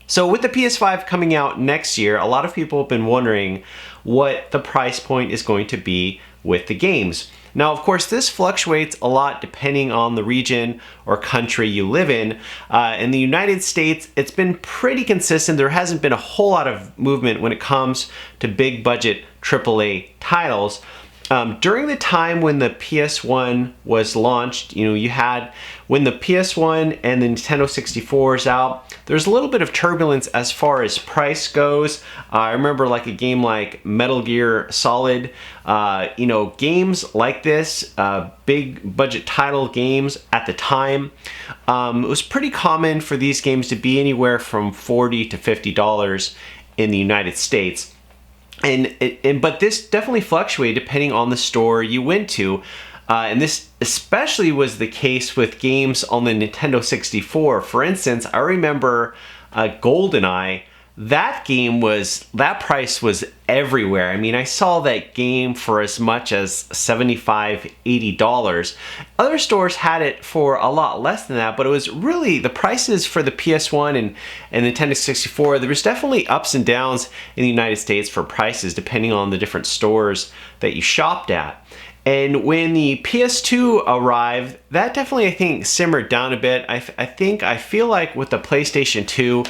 So with the PS5 coming out next year, a lot of people have been wondering what the price point is going to be with the games. Now, of course, this fluctuates a lot depending on the region or country you live in. In the United States, it's been pretty consistent. There hasn't been a whole lot of movement when it comes to big budget AAA titles. During the time when the PS1 was launched, you had when the PS1 and the Nintendo 64 is out, there's a little bit of turbulence as far as price goes. I remember like a game like Metal Gear Solid, games like this, big budget title games at the time, it was pretty common for these games to be anywhere from $40 to $50 in the United States. But this definitely fluctuated depending on the store you went to. And this especially was the case with games on the Nintendo 64. For instance, I remember GoldenEye. That price was everywhere. I mean, I saw that game for as much as $75, $80. Other stores had it for a lot less than that, but it was really the prices for the PS1 and Nintendo 64. There was definitely ups and downs in the United States for prices depending on the different stores that you shopped at. And when the PS2 arrived, that definitely, I think, simmered down a bit. I feel like with the PlayStation 2,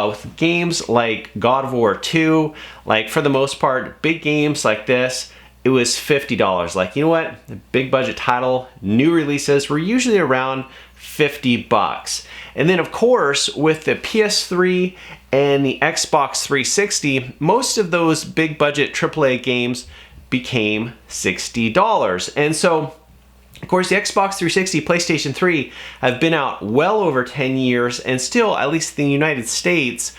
with games like God of War 2, like for the most part, big games like this, it was $50. Like, you know what? A big budget title, new releases were usually around $50. And then, of course, with the PS3 and the Xbox 360, most of those big budget AAA games became $60. And so, of course, the Xbox 360, PlayStation 3 have been out well over 10 years, and still, at least in the United States,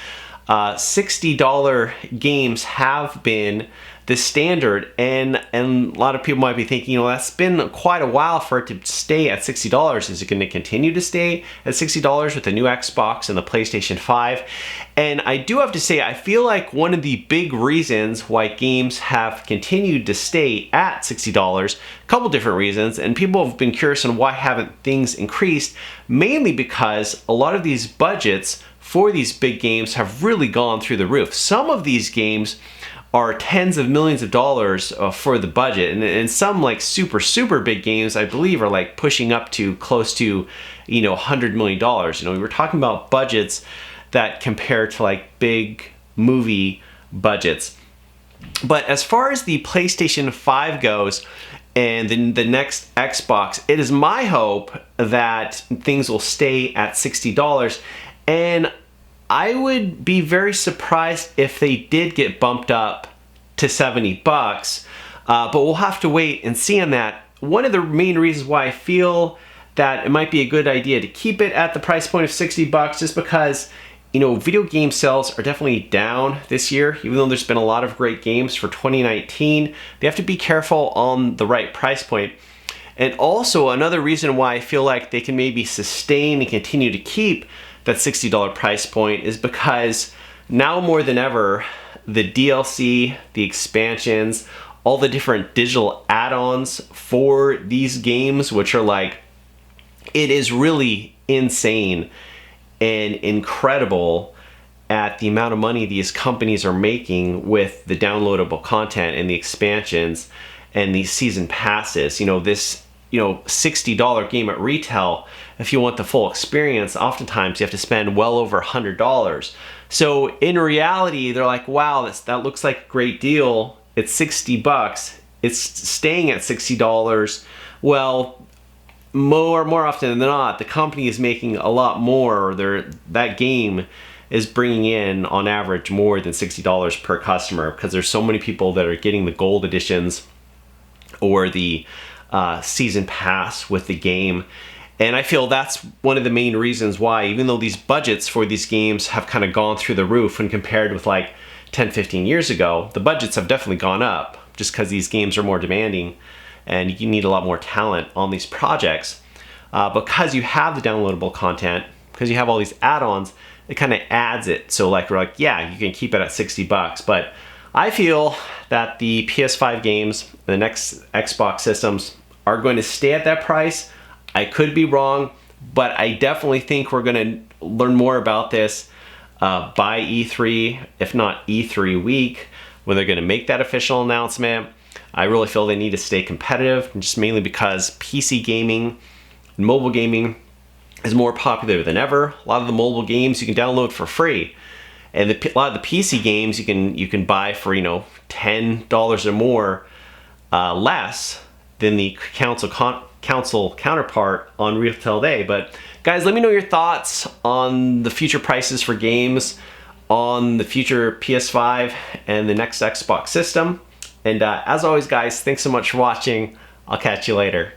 $60 games have been the standard. And a lot of people might be thinking, that's been quite a while for it to stay at $60. Is it going to continue to stay at $60 with the new Xbox and the PlayStation 5? And I do have to say, I feel like one of the big reasons why games have continued to stay at $60, a couple different reasons, and people have been curious on why haven't things increased, mainly because a lot of these budgets for these big games have really gone through the roof. Some of these games are tens of millions of dollars for the budget, and some like super big games I believe are like pushing up to close to $100 million. We were talking about budgets that compare to like big movie budgets. But as far as the PlayStation 5 goes and then the next Xbox, it is my hope that things will stay at $60, and I would be very surprised if they did get bumped up to $70, but we'll have to wait and see on that. One of the main reasons why I feel that it might be a good idea to keep it at the price point of $60 is because, video game sales are definitely down this year. Even though there's been a lot of great games for 2019, they have to be careful on the right price point. And also another reason why I feel like they can maybe sustain and continue to keep that $60 price point is because now more than ever, the DLC, the expansions, all the different digital add-ons for these games, which are like, it is really insane and incredible at the amount of money these companies are making with the downloadable content and the expansions and these season passes. This $60 game at retail, if you want the full experience, oftentimes you have to spend well over $100. So in reality, they're like, wow, that looks like a great deal. It's $60. It's staying at $60. Well, more often than not, the company is making a lot more. That game is bringing in, on average, more than $60 per customer because there's so many people that are getting the gold editions or the season pass with the game. And I feel that's one of the main reasons why, even though these budgets for these games have kind of gone through the roof when compared with like 10, 15 years ago, the budgets have definitely gone up just because these games are more demanding and you need a lot more talent on these projects. Because you have the downloadable content, because you have all these add-ons, it kind of adds it. So like, we're like, yeah, you can keep it at $60, but I feel that the PS5 games, the next Xbox systems are going to stay at that price. I could be wrong, but I definitely think we're going to learn more about this by E3, if not E3 week, when they're going to make that official announcement. I really feel they need to stay competitive, just mainly because PC gaming and mobile gaming is more popular than ever. A lot of the mobile games you can download for free, and a lot of the PC games you can buy for $10 or more less than the console counterpart on retail day. But guys, let me know your thoughts on the future prices for games on the future PS5 and the next Xbox system. And as always, guys, thanks so much for watching. I'll catch you later.